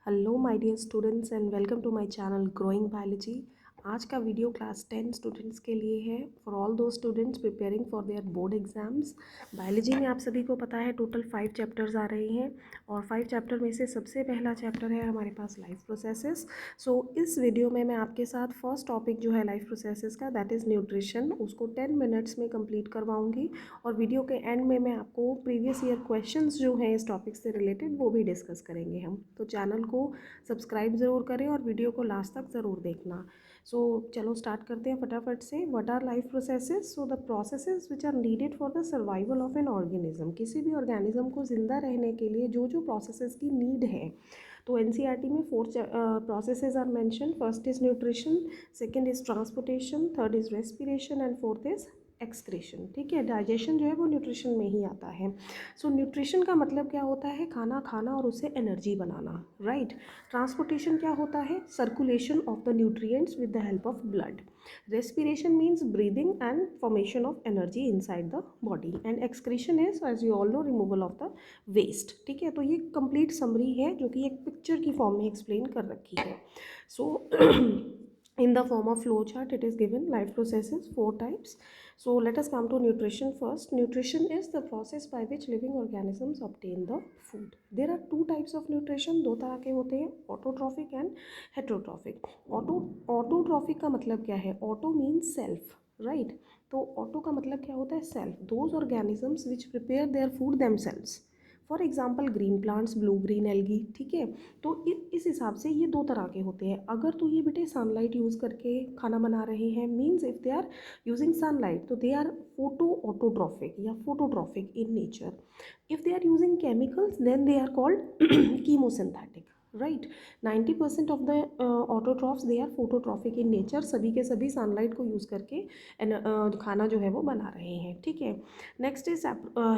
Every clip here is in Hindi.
Hello my dear students and welcome to my channel growing biology. आज का वीडियो क्लास 10 स्टूडेंट्स के लिए है, for all those students preparing for their board exams. Biology में आप सभी को पता है टोटल 5 चैप्टर्स आ रहे हैं और 5 चैप्टर में से सबसे पहला चैप्टर है हमारे पास लाइफ प्रोसेसेस। सो इस वीडियो में मैं आपके साथ फर्स्ट टॉपिक जो है लाइफ प्रोसेसेस का, दैट इज़ न्यूट्रिशन, उसको 10 मिनट्स में कंप्लीट करवाऊँगी और वीडियो के एंड में मैं आपको प्रीवियस ईयर क्वेश्चंस जो हैं इस टॉपिक से रिलेटेड वो भी डिस्कस करेंगे हम। तो चैनल को सब्सक्राइब ज़रूर करें और वीडियो को लास्ट तक ज़रूर देखना। सो चलो स्टार्ट करते हैं फटाफट से। What are life processes? So the processes which are needed for the survival of an organism. किसी भी ऑर्गेनिज्म को ज़िंदा रहने के लिए जो जो प्रोसेसेस की नीड है, तो एनसीईआरटी में 4 processes are mention. First is nutrition, second is transportation, third is respiration and fourth is excretion. ठीक है, डाइजेशन जो है वो न्यूट्रिशन में ही आता है। सो न्यूट्रिशन का मतलब क्या होता है? खाना खाना और उससे एनर्जी बनाना, राइट। ट्रांसपोर्टेशन क्या होता है? Circulation of the nutrients with the help of blood. Respiration means breathing and formation of energy inside the body. And excretion is, as you all know, removal of the waste. ठीक है, तो ये कंप्लीट समरी है जो कि एक पिक्चर की फॉर्म में एक्सप्लेन कर रखी है। सो in the form of flow chart it is given life processes 4 types. So let us come to nutrition first. Nutrition is the process by which living organisms obtain the food. There are 2 types of nutrition, दो तरह के होते हैं, autotrophic and heterotrophic. Autotrophic का मतलब क्या है? Auto means self, right? तो ऑटो का मतलब क्या होता है? Self. Those organisms which prepare their food themselves. For example green plants, blue green algae. ठीक है, तो इस हिसाब से ये 2 तरह के होते हैं। अगर तो ये बेटे सनलाइट यूज़ करके खाना बना रहे हैं, means if they are using sunlight तो दे आर फोटो ऑटोट्रॉफिक या phototrophic in nature. If they are using chemicals then they are called chemosynthetic, right. 90% of the autotrophs they are phototrophic in nature. सभी के सभी सनलाइट को यूज़ करके खाना जो है वो बना रहे हैं। ठीक है, next is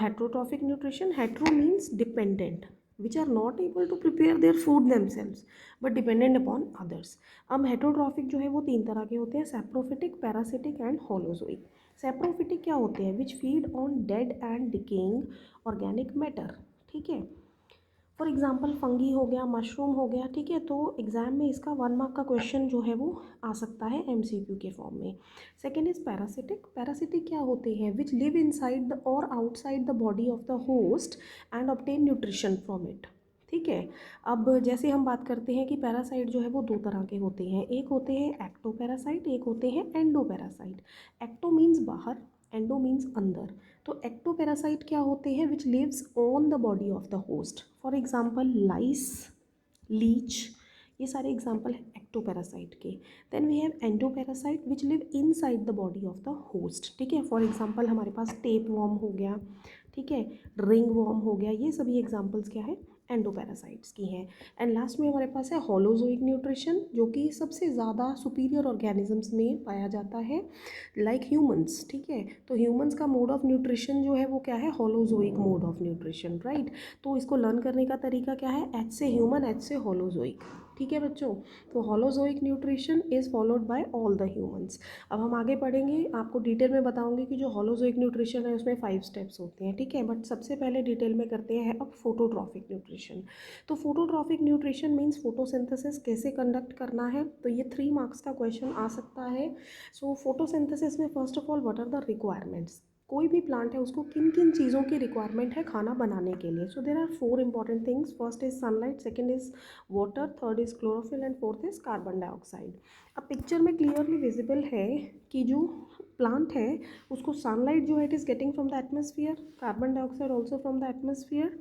heterotrophic nutrition. Hetero means dependent, which are not able to prepare their food themselves but dependent upon others. अब हेट्रोट्रॉफिक जो है वो 3 तरह के होते हैं, saprophytic, parasitic and holozoic. Saprophytic क्या होते हैं? Which feed on dead and decaying organic matter. ठीक है, फॉर एग्जाम्पल फंगी हो गया, मशरूम हो गया। ठीक है, तो एग्जाम में इसका 1 मार्क का क्वेश्चन जो है वो आ सकता है एमसीक्यू के फॉर्म में। Second is parasitic. पैरासिटिक क्या होते हैं? विच लिव इनसाइड द और outside the body of the host and obtain nutrition from it. ठीक है, अब जैसे हम बात करते हैं कि पैरासाइट जो है वो 2 तरह के होते हैं। एक होते हैं एक्टो पैरासाइट, एक होते हैं एंडो पैरासाइट। एक्टो मीन्स बाहर, एंडो मीन्स अंदर। तो एक्टोपैरासाइट क्या होते हैं? Which lives on the body of the host. For example lice, leech, ये सारे एग्जाम्पल हैं एक्टोपैरासाइट के। Then we have endoparasite which live inside the body of the host. ठीक है, फॉर एग्जाम्पल हमारे पास टेप वॉर्म हो गया, ठीक है, रिंग वॉर्म हो गया, ये सभी एग्जाम्पल्स क्या है? एंडोपैरासाइट्स की हैं। एंड लास्ट में हमारे पास है होलोजोइक न्यूट्रिशन, जो कि सबसे ज़्यादा सुपीरियर ऑर्गेनिजम्स में पाया जाता है, लाइक ह्यूमंस। ठीक है, तो ह्यूमंस का मोड ऑफ न्यूट्रिशन जो है वो क्या है? Holozoic mode of nutrition, right. तो इसको लर्न करने का तरीका क्या है? एच से ह्यूमन, एच से होलोजोइक। ठीक है बच्चों, तो holozoic nutrition is followed by all the humans. अब हम आगे पढ़ेंगे, आपको डिटेल में बताऊंगी कि जो होलोजोइक न्यूट्रिशन है उसमें 5 स्टेप्स होते हैं। ठीक है, बट सबसे पहले डिटेल में करते हैं अब फोटोट्रॉफिक न्यूट्रिशन। तो फोटोट्रॉफिक न्यूट्रिशन मीन्स फोटोसिंथेसिस कैसे कंडक्ट करना है, तो ये 3 मार्क्स का क्वेश्चन आ सकता है। सो फोटोसिंथेसिस में first of all what are the requirements? कोई भी प्लांट है उसको किन किन चीज़ों की रिक्वायरमेंट है खाना बनाने के लिए? So there are 4 important things. First is sunlight, second is water, third is chlorophyll and fourth is carbon dioxide. अब पिक्चर में क्लियरली विजिबल है कि जो प्लांट है उसको सनलाइट जो है it is getting from the atmosphere, carbon dioxide also from the atmosphere,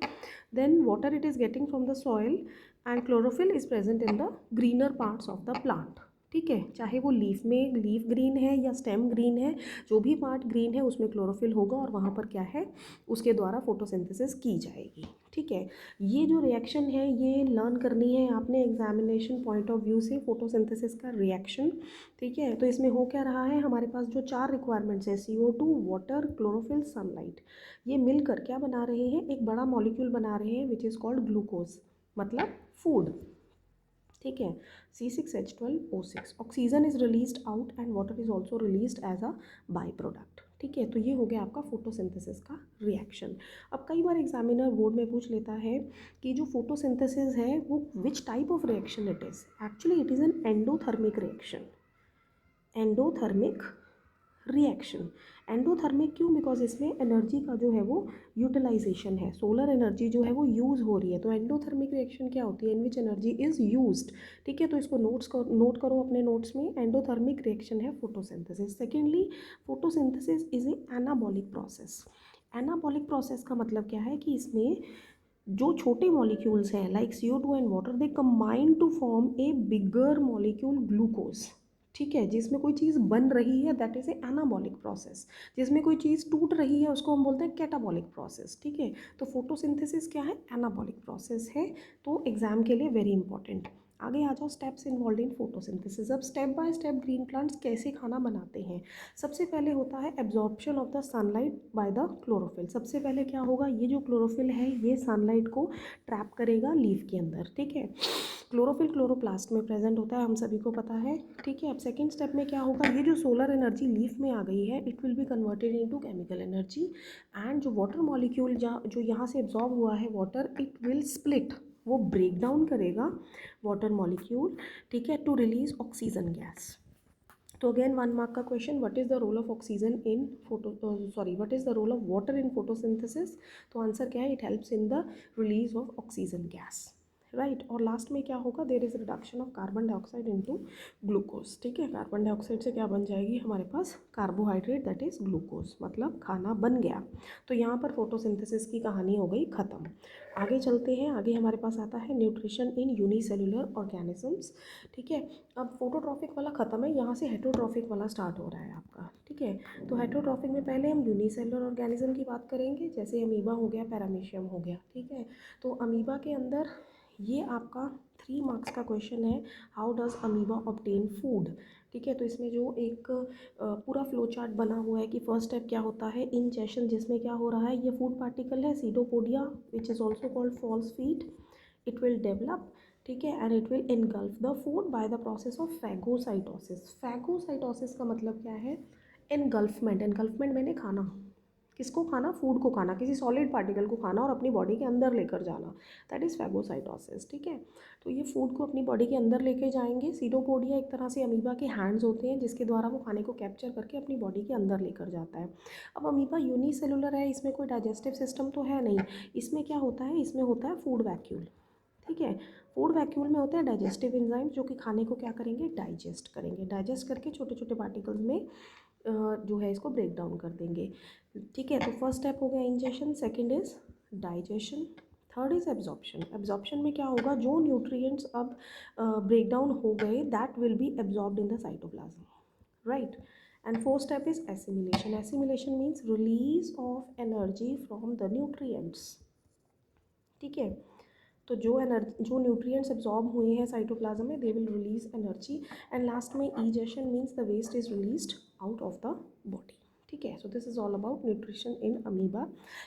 then water it is getting from the soil and chlorophyll is present in the greener parts of the plant. ठीक है, चाहे वो लीफ में लीफ ग्रीन है या स्टेम ग्रीन है, जो भी पार्ट ग्रीन है उसमें क्लोरोफिल होगा और वहाँ पर क्या है? उसके द्वारा फोटोसिंथेसिस की जाएगी। ठीक है, ये जो रिएक्शन है ये लर्न करनी है आपने एग्जामिनेशन पॉइंट ऑफ व्यू से, फोटोसिंथेसिस का रिएक्शन। ठीक है, तो इसमें हो क्या रहा है? हमारे पास जो 4 रिक्वायरमेंट्स है, CO2, वाटर, क्लोरोफिल, सनलाइट, ये मिलकर क्या बना रहे हैं? एक बड़ा मॉलिक्यूल बना रहे हैं विच इज़ कॉल्ड ग्लूकोज, मतलब फूड। ठीक है, C6H12O6, oxygen is released out and water is also released as a byproduct. ठीक है, तो ये हो गया आपका फोटोसिंथेसिस का रिएक्शन। अब कई बार एग्जामिनर बोर्ड में पूछ लेता है कि जो फोटोसिंथेसिस है वो विच type of reaction it is. Actually it is an endothermic reaction. Endothermic reaction, endothermic क्यों? बिकॉज इसमें एनर्जी का जो है वो यूटिलाइजेशन है, सोलर एनर्जी जो है वो यूज़ हो रही है। तो एंडोथर्मिक रिएक्शन क्या होती है? इन विच एनर्जी इज़ यूज्ड। ठीक है, तो इसको नोट करो अपने नोट्स में। एंडोथर्मिक रिएक्शन है photosynthesis. Secondly, photosynthesis is a anabolic process. Anabolic process का मतलब क्या है कि इसमें जो छोटे मॉलिक्यूल्स हैं like CO2 and water, they combine to form a bigger molecule glucose. ठीक है, जिसमें कोई चीज़ बन रही है that is an anabolic process. जिसमें कोई चीज़ टूट रही है उसको हम बोलते हैं कैटाबॉलिक प्रोसेस। ठीक है, तो फोटोसिंथेसिस क्या है? एनाबॉलिक प्रोसेस है। तो एग्जाम के लिए वेरी इंपॉर्टेंट। आगे आ जाओ, स्टेप्स इन्वॉल्व इन फोटोसिंथेसिस। अब step by step green plants कैसे खाना बनाते हैं। सबसे पहले होता है absorption of the sunlight by the chlorophyll. सबसे पहले क्या होगा? ये जो क्लोरोफिल है ये सनलाइट को ट्रैप करेगा लीफ के अंदर। ठीक है, क्लोरोफिल क्लोरोप्लास्ट में प्रेजेंट होता है, हम सभी को पता है। ठीक है, अब सेकेंड स्टेप में क्या होगा? ये जो सोलर एनर्जी लीफ में आ गई है it will be converted into chemical energy, and जो वाटर मॉलिक्यूल जो यहाँ से एब्जॉर्ब हुआ है वाटर, इट विल स्प्लिट, वो ब्रेक डाउन करेगा वाटर मॉलिक्यूल। ठीक है, टू रिलीज ऑक्सीजन गैस। तो अगेन 1 मार्क का question, what is the role of oxygen in what is the role of water in photosynthesis. तो आंसर क्या है? It helps in the release of oxygen gas, right. और लास्ट में क्या होगा? There is reduction of carbon dioxide into glucose. ठीक है, कार्बन डाइऑक्साइड से क्या बन जाएगी हमारे पास? कार्बोहाइड्रेट, दैट इज ग्लूकोज, मतलब खाना बन गया। तो यहाँ पर फोटोसिंथेसिस की कहानी हो गई ख़त्म। आगे चलते हैं, आगे हमारे पास आता है न्यूट्रिशन इन यूनिसेलुलर ऑर्गेनिजम्स। ठीक है, अब फोटोट्रॉफिक वाला ख़त्म है, यहाँ से हेटरोट्रॉफिक वाला स्टार्ट हो रहा है आपका। ठीक है, तो हेटरोट्रॉफिक में पहले हम यूनिसेलुलर ऑर्गेनिज्म की बात करेंगे, जैसे अमीबा हो गया, पैरामीशियम हो गया। ठीक है, तो अमीबा के अंदर ये आपका 3 मार्क्स का क्वेश्चन है, how does amoeba obtain food. ठीक है, तो इसमें जो एक पूरा फ्लो चार्ट बना हुआ है कि फर्स्ट स्टेप क्या होता है, इंजेशन, जिसमें क्या हो रहा है, ये फूड पार्टिकल है pseudopodia which is also called false feet, it will develop. ठीक है, and it will engulf the food by the process of phagocytosis. Phagocytosis का मतलब क्या है? इनगल्फमेंट। इनगल्फमेंट मैंने खाना, किसको खाना? फूड को खाना, किसी सॉलिड पार्टिकल को खाना और अपनी बॉडी के अंदर लेकर जाना, दैट इज़ फैगोसाइटोसिस। ठीक है, तो ये फूड को अपनी बॉडी के अंदर लेके जाएंगे। सीडोपोडिया एक तरह से अमीबा के हैंड्स होते हैं जिसके द्वारा वो खाने को कैप्चर करके अपनी बॉडी के अंदर लेकर जाता है। अब अमीबा यूनिसेलुलर है, इसमें कोई डाइजेस्टिव सिस्टम तो है नहीं। इसमें क्या होता है? इसमें होता है फूड वैक्यूल। ठीक है, फूड वैक्यूल में होते हैं डाइजेस्टिव एंजाइम जो कि खाने को क्या करेंगे? डाइजेस्ट करेंगे। डाइजेस्ट करके छोटे छोटे पार्टिकल्स में जो है इसको ब्रेक डाउन कर देंगे। ठीक है, तो फर्स्ट स्टेप हो गया ingestion, second is digestion, third is absorption. Absorption में क्या होगा? जो न्यूट्रिएंट्स अब ब्रेक डाउन हो गए that will be absorbed in the cytoplasm, right. And fourth step is assimilation. Assimilation means release of energy from the nutrients. ठीक है, तो जो न्यूट्रिएंट्स एब्जॉर्ब हुए हैं साइटोप्लाज्म में, they will release energy. And last में egestion means the waste is released out of the body. ठीक है, so this is all about nutrition in amoeba.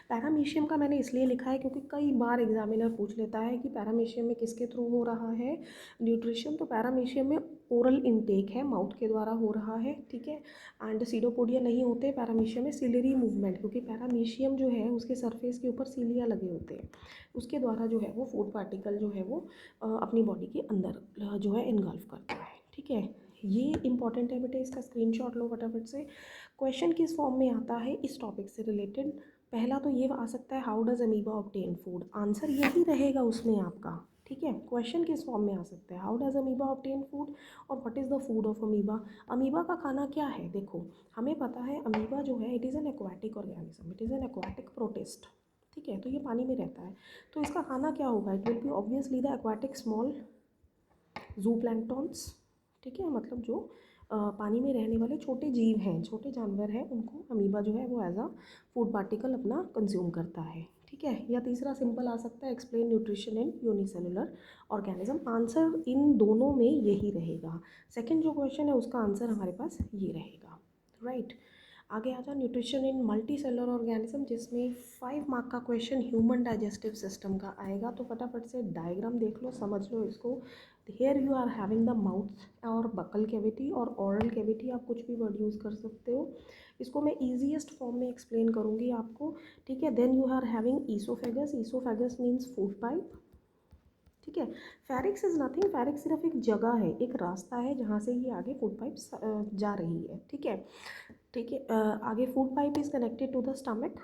Paramecium का मैंने इसलिए लिखा है क्योंकि कई बार एग्जामिनर पूछ लेता है कि पैरामीशियम में किसके थ्रू हो रहा है न्यूट्रिशन। तो पैरामीशियम में ओरल इनटेक है, माउथ के द्वारा हो रहा है। ठीक है, एंड सीडोपोडिया नहीं होते पैरामीशियम में, सिलेरी मूवमेंट, क्योंकि पैरामीशियम जो है उसके सरफेस के ऊपर सीलिया लगे होते हैं, उसके द्वारा जो है वो फूड पार्टिकल जो है वो अपनी बॉडी के अंदर जो है इनगल्फ करता है। ठीक है, ये इंपॉर्टेंट है बेटे, इसका स्क्रीनशॉट लो फटाफट से। क्वेश्चन किस फॉर्म में आता है इस टॉपिक से रिलेटेड? पहला तो ये आ सकता है, how does amoeba obtain food, answer यही रहेगा उसमें आपका। ठीक है, क्वेश्चन किस फॉर्म में आ सकता है, how does amoeba obtain food और what is the food of amoeba. Amoeba का खाना क्या है? देखो, हमें पता है अमीबा जो है it is an aquatic organism, it is an aquatic protist. ठीक है, तो ये पानी में रहता है, तो इसका खाना क्या होगा? It will be obviously the aquatic small zooplanktons. ठीक है, मतलब जो पानी में रहने वाले छोटे जीव हैं, छोटे जानवर हैं, उनको अमीबा जो है वो एज अ फूड पार्टिकल अपना कंज्यूम करता है। ठीक है, या तीसरा सिंपल आ सकता है, explain nutrition in unicellular organism. Answer in दोनों में यही रहेगा। सेकंड जो क्वेश्चन है उसका आंसर हमारे पास ये रहेगा, राइट। आगे आ जाओ nutrition in multi cellular organism, जिसमें 5 मार्क का क्वेश्चन ह्यूमन डाइजेस्टिव सिस्टम का आएगा। तो फटाफट से डायग्राम देख लो, समझ लो इसको। Here you are having the mouth और बकल कैविटी और ओरल कैविटी, आप कुछ भी वर्ड यूज़ कर सकते हो। इसको मैं ईजीएस्ट फॉर्म में एक्सप्लेन करूँगी आपको, ठीक है। Then you are having oesophagus, oesophagus means food pipe, ठीक है। फेरिक्स इज़ नथिंग, फेरिक्स सिर्फ एक जगह है, एक रास्ता है जहाँ से ये आगे फूड पाइप जा रही है, ठीक है। ठीक है, आगे food pipe is connected to the stomach,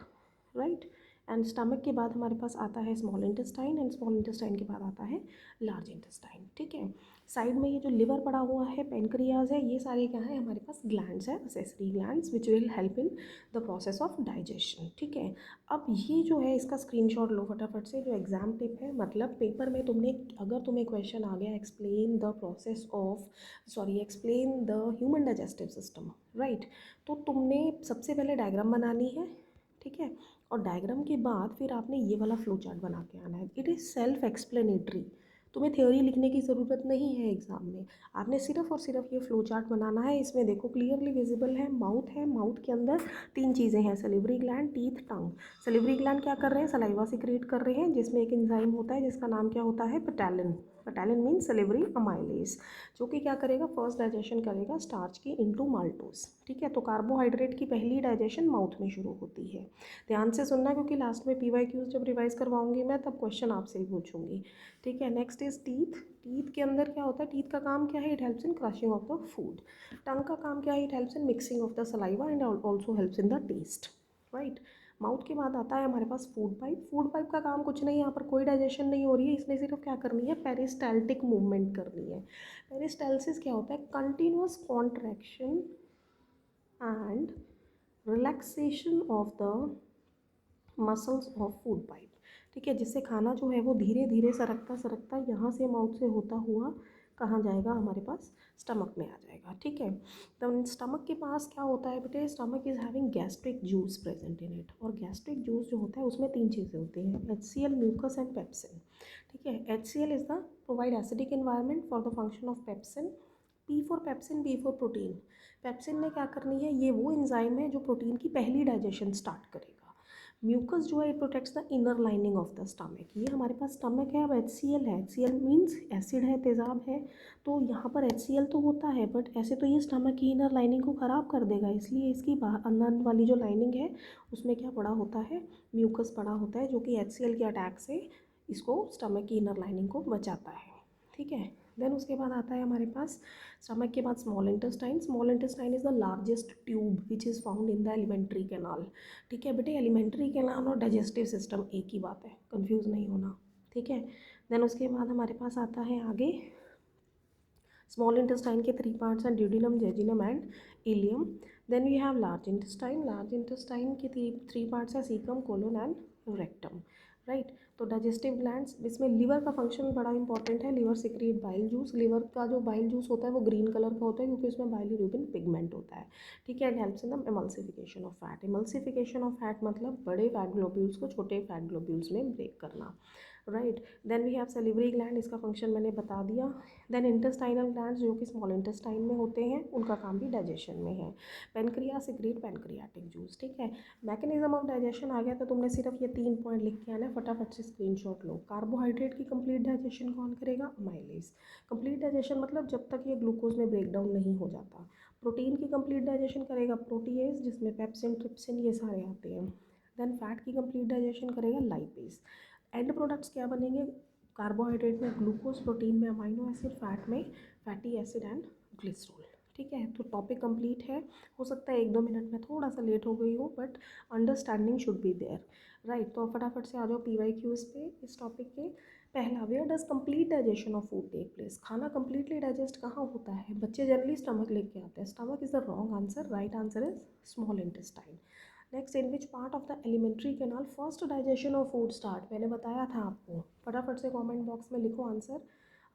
right. And stomach के बाद हमारे पास आता है small intestine, and small intestine के बाद आता है लार्ज इंटेस्टाइन, ठीक है। साइड में ये जो लिवर पड़ा हुआ है, पेनक्रियाज है, ये सारे क्या है हमारे पास ग्लैंड्स है, accessory glands which will help in the process of digestion, ठीक है। अब ये जो है इसका स्क्रीनशॉट लो फटाफट से, जो एग्जाम टिप है, मतलब पेपर में तुमने अगर तुम्हें क्वेश्चन आ गया explain the process of explain the human digestive system, right. तो तुमने सबसे पहले डायग्राम बनानी है, ठीक है। और डायग्राम के बाद फिर आपने ये वाला फ्लो चार्ट बना के आना है। इट इज़ सेल्फ एक्सप्लेनेटरी, तुम्हें थ्योरी लिखने की ज़रूरत नहीं है एग्ज़ाम में, आपने सिर्फ और सिर्फ ये फ्लो चार्ट बनाना है। इसमें देखो क्लियरली विजिबल है, माउथ है, माउथ के अंदर 3 चीज़ें हैं, सलिवरी ग्लैंड, टीथ, टंग। सलिवरी ग्लैंड क्या कर रहे हैं, सलाइवा सिक्रेट कर रहे हैं, जिसमें एक एंजाइम होता है जिसका नाम क्या होता है, पेटालिन। पेटालिन मीन्स सलिवरी अमाइलेज, जो कि क्या करेगा, फर्स्ट डाइजेशन करेगा स्टार्च की इनटू माल्टोज, ठीक है। तो कार्बोहाइड्रेट की पहली डाइजेशन माउथ में शुरू होती है। ध्यान से सुनना, क्योंकि लास्ट में PYQs जब रिवाइज करवाऊंगी मैं तब क्वेश्चन आपसे ही पूछूंगी, ठीक है। नेक्स्ट इज टीथ, टीथ के अंदर क्या होता है, टीथ का काम क्या है, it helps in crushing of the food. Tongue का काम क्या है, it helps in mixing of the saliva and also helps in the taste, right. Mouth के बाद आता है हमारे पास फूड पाइप। फूड पाइप का काम कुछ नहीं, यहाँ पर कोई डाइजेशन नहीं हो रही है, इसने सिर्फ क्या करनी है, पेरिस्टाल्टिक मूवमेंट करनी है। पेरिस्टाल्सिस क्या होता है, continuous contraction and relaxation of the muscles of food pipe, ठीक है। जिससे खाना जो है वो धीरे धीरे सरकता सरकता यहाँ से माउथ से होता हुआ कहाँ जाएगा, हमारे पास स्टमक में आ जाएगा, ठीक है। तो स्टमक के पास क्या होता है बेटे, stomach is having gastric juice present in it. और गैस्ट्रिक जूस जो होता है उसमें 3 चीज़ें होती हैं, HCl, म्यूकस एंड पेप्सिन, ठीक है। HCl is the provide acidic environment for the function of pepsin. P for pepsin, P for protein. Pepsin ने क्या करनी है, ये वो एंजाइम है जो प्रोटीन की पहली डाइजेशन स्टार्ट करेगा। म्यूकस जो है it protects the inner lining of the stomach. ये हमारे पास स्टमक है, अब HCl है, HCl मीन्स एसिड है, तेज़ाब है। तो यहाँ पर HCl तो होता है, बट ऐसे तो ये स्टमक की इनर लाइनिंग को ख़राब कर देगा, इसलिए इसकी बाहर अंदर वाली जो लाइनिंग है उसमें क्या पड़ा होता है, म्यूकस पड़ा होता है, जो कि HCl के अटैक से इसको स्टमक की इनर लाइनिंग को बचाता है, ठीक है। देन उसके बाद आता है हमारे पास स्टमक के बाद small intestine. Small intestine is the largest tube which is found in the alimentary canal, ठीक है बेटे। एलिमेंट्री कैनाल और डाइजेस्टिव सिस्टम एक ही बात है, कंफ्यूज नहीं होना, ठीक है। देन उसके बाद हमारे पास आता है आगे स्मॉल इंटेस्टाइन के 3 पार्ट्स हैं, duodenum, jejunum and ileum. Then we have large intestine. Large intestine के 3 पार्ट्स हैं, caecum, colon and rectum, right. तो डाइजेस्टिव ग्लैंड्स, इसमें लिवर का फंक्शन बड़ा इंपॉर्टेंट है। Liver secrete bile juice, liver का जो बाइल जूस होता है वो ग्रीन कलर का होता है क्योंकि उसमें बाइलिरुबिन पिगमेंट होता है, ठीक है। And helps in the emulsification of fat. Emulsification of fat मतलब बड़े फैट ग्लोब्यूल्स को छोटे फैट ग्लोब्यूल्स में ब्रेक करना, right. Then we have salivary gland, इसका फंक्शन मैंने बता दिया। देन इंटेस्टाइनल ग्लैंड्स जो कि स्मॉल इंटेस्टाइन में होते हैं, उनका काम भी डाइजेशन में है। पेनक्रिया सिक्रीट पैनक्रियाटिक जूस, ठीक है। मैकेनिज्म ऑफ डाइजेशन आ गया, तो तुमने सिर्फ ये 3 पॉइंट लिख के आना है, फटाफट से स्क्रीनशॉट लो। कार्बोहाइड्रेट की कंप्लीट डाइजेशन कौन करेगा, अमाइलेज। कंप्लीट डाइजेशन मतलब जब तक ये ग्लूकोज में ब्रेकडाउन नहीं हो जाता। प्रोटीन की कंप्लीट डाइजेशन करेगा प्रोटीएज, जिसमें पेप्सिन, ट्रिप्सिन ये सारे आते हैं। देन फैट की कंप्लीट डाइजेशन करेगा लाइपेज। एंड प्रोडक्ट्स क्या बनेंगे, कार्बोहाइड्रेट में ग्लूकोज, प्रोटीन में अमाइनो एसिड, फैट में फैटी एसिड एंड ग्लिसरॉल, ठीक है। तो टॉपिक कंप्लीट है। हो सकता है 1-2 मिनट में थोड़ा सा लेट हो गई हूँ, but understanding should be there, right. तो फटाफट से आ जाओ PYQs पे इस टॉपिक के। पहला, where does complete digestion of food take place. खाना कंप्लीटली डाइजेस्ट कहाँ होता है, बच्चे जनरली स्टमक लेके आते हैं, stomach is the wrong answer, right answer is small intestine. Next, in which part of the alimentary canal first digestion of food start, मैंने बताया था आपको, फटाफट से कमेंट बॉक्स में लिखो आंसर।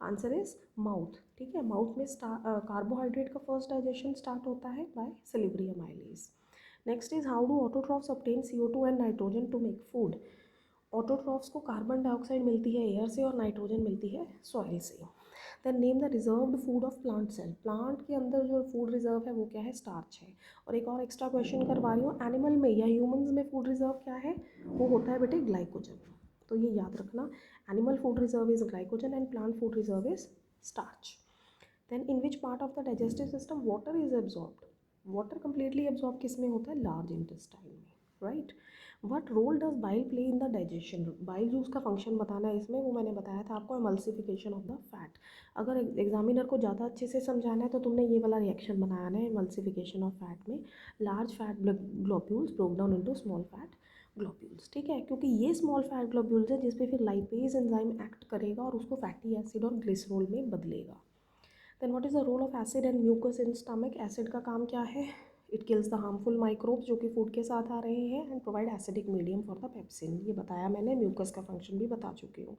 आंसर इज माउथ, ठीक है। माउथ में कार्बोहाइड्रेट का फर्स्ट डाइजेशन स्टार्ट होता है by salivary amylase. Next is how do autotrophs obtain CO2 and nitrogen to make food. Autotrophs को कार्बन डाइऑक्साइड मिलती है एयर से और नाइट्रोजन मिलती है सॉइल से। Then name the reserved food of plant cell. Plant के अंदर जो फूड रिजर्व है वो क्या है, स्टार्च है। और एक और एक्स्ट्रा क्वेश्चन करवा रही हूँ, एनिमल में या ह्यूमंस में फूड रिजर्व क्या है, वो होता है बेटे ग्लाइकोजन। तो ये याद रखना, animal food reserve is glycogen and plant food reserve is starch. Then in which part of the digestive system water is absorbed. Water completely absorb किस में होता है, लार्ज इंटेस्टाइन में, right. What role does bile play in the digestion. Bile जो उसका फंक्शन बताना है इसमें, वो मैंने बताया था आपको, एमल्सिफिकेशन ऑफ द फैट। अगर एग्जामिनर को ज़्यादा अच्छे से समझाना है तो तुमने ये वाला रिएक्शन बनाना है, एमल्सिफिकेशन ऑफ फैट में large fat globules broke down into small fat globules, ठीक है। क्योंकि ये स्मॉल फैट ग्लोब्यूल्स है जिसपे फिर लाइपेज एंजाइम एक्ट करेगा और उसको फैटी एसिड और ग्लिसरॉल में बदलेगा। Then what is the role of acid and mucus in stomach. Acid का काम क्या है, it kills the harmful microbes जो कि फूड के साथ आ रहे हैं and provide acidic medium for the pepsin. ये बताया मैंने, म्यूकस का फंक्शन भी बता चुकी हूँ,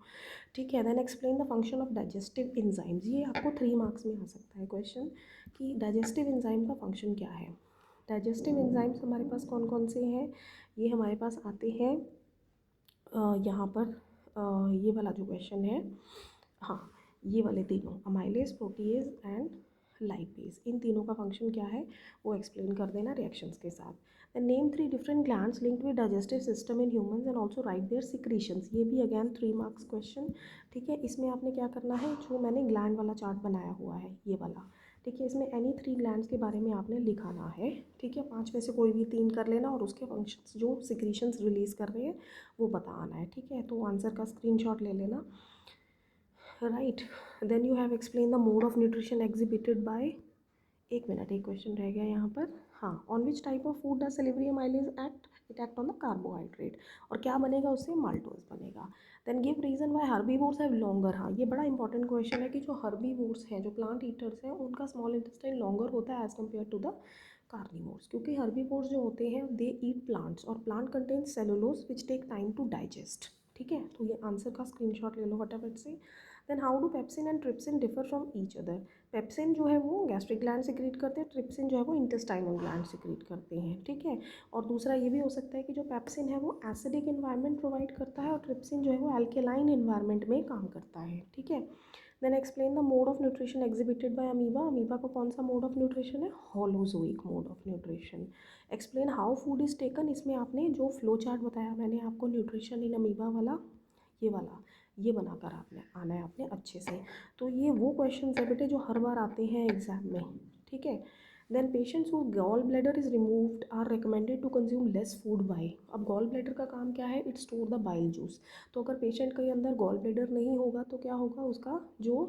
ठीक है। Then explain the function of digestive enzymes. ये आपको 3 मार्क्स में आ सकता है क्वेश्चन कि डाइजेस्टिव एंजाइम का फंक्शन क्या है। डाइजेस्टिव एंजाइम्स हमारे पास कौन कौन से हैं, ये हमारे पास आते हैं यहाँ पर ये वाला जो क्वेश्चन है, हाँ ये वाले तीनों, अमाइलेज, प्रोटीएज एंड लाइपेज, इन तीनों का फंक्शन क्या है वो एक्सप्लेन कर देना रिएक्शंस के साथ। The name 3 different glands linked with digestive system in humans and also write their secretions. ये भी अगैन 3 मार्क्स क्वेश्चन, ठीक है। इसमें आपने क्या करना है, जो मैंने ग्लैंड वाला चार्ट बनाया हुआ है ये वाला, ठीक है, इसमें एनी 3 ग्लैंड्स के बारे में आपने लिखाना है, ठीक है। 5 में से कोई भी 3 कर लेना और उसके फंक्शंस जो सिक्रीशंस रिलीज़ कर रहे हैं वो बताना है, ठीक है। तो आंसर का स्क्रीनशॉट ले लेना, right. Then you have explain the mode of nutrition exhibited by, एक मिनट, एक क्वेश्चन रह गया यहाँ पर, हाँ, on which type of food does salivary amylase act, it act on the carbohydrate, और क्या बनेगा उससे, माल्टोज बनेगा। Then give reason why herbivores have longer. हाँ, ये बड़ा इंपॉर्टेंट क्वेश्चन है कि जो हर्बीवोर्स हैं, जो प्लांट ईटर्स हैं, उनका स्मॉल इंटेस्टाइन लॉन्गर होता है as compare to the carnivores, क्योंकि हर्बीवोर्स जो होते हैं दे ईट प्लांट्स और plant contain cellulose which take time to digest, ठीक है। तो ये आंसर का स्क्रीनशॉट ले लो फटाफट से। Then how do pepsin and trypsin differ from each other. Pepsin जो है वो गैस्ट्रिक ग्लैंड सिक्रीट करते हैं, ट्रिप्सिन जो है वो इंटेस्टाइनल ग्लैंड सिक्रीट करते हैं, ठीक है। और दूसरा ये भी हो सकता है कि जो पेप्सिन है वो एसिडिक इन्वायरमेंट प्रोवाइड करता है और ट्रिप्सिन जो है वो अल्केलाइन इन्वायरमेंट में काम करता है, ठीक है। Then explain the mode of nutrition exhibited by amoeba. Amoeba का कौन सा मोड ऑफ न्यूट्रिशन है, holozoic mode of nutrition. Explain how food is taken. इसमें आपने जो फ्लो चार्ट बताया मैंने आपको न्यूट्रिशन इन अमीबा वाला, ये वाला, ये बनाकर आपने आना है आपने अच्छे से। तो ये वो क्वेश्चन है बेटे जो हर बार आते हैं एग्जाम में, ठीक है। Then patients who gall bladder is removed are recommended to consume less food by. अब गॉल ब्लैडर का काम क्या है, it store the bile juice. तो अगर पेशेंट के अंदर गॉल ब्लैडर नहीं होगा तो क्या होगा, उसका जो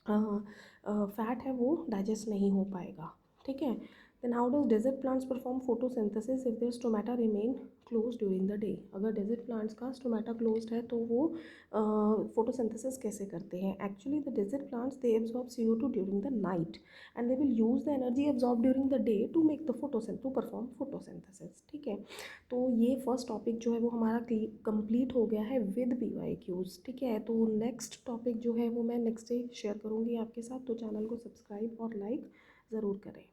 फैट है वो डाइजेस्ट नहीं हो पाएगा, ठीक है। Then how does desert plants perform photosynthesis if their stomata remain close during the day. अगर डेजर्ट प्लांट्स का स्टोमेटा क्लोज्ड है तो वो फोटोसिंथेसिस कैसे करते हैं। Actually the desert plants they absorb CO2 during the night and they will use the energy absorb during the day to make the to perform photosynthesis, ठीक है। तो ये फर्स्ट टॉपिक जो है वो हमारा कंप्लीट हो गया है विद PYQs, ठीक है। तो नेक्स्ट टॉपिक जो है वो मैं नेक्स्ट डे शेयर करूँगी आपके साथ, तो चैनल को सब्सक्राइब और लाइक ज़रूर करें।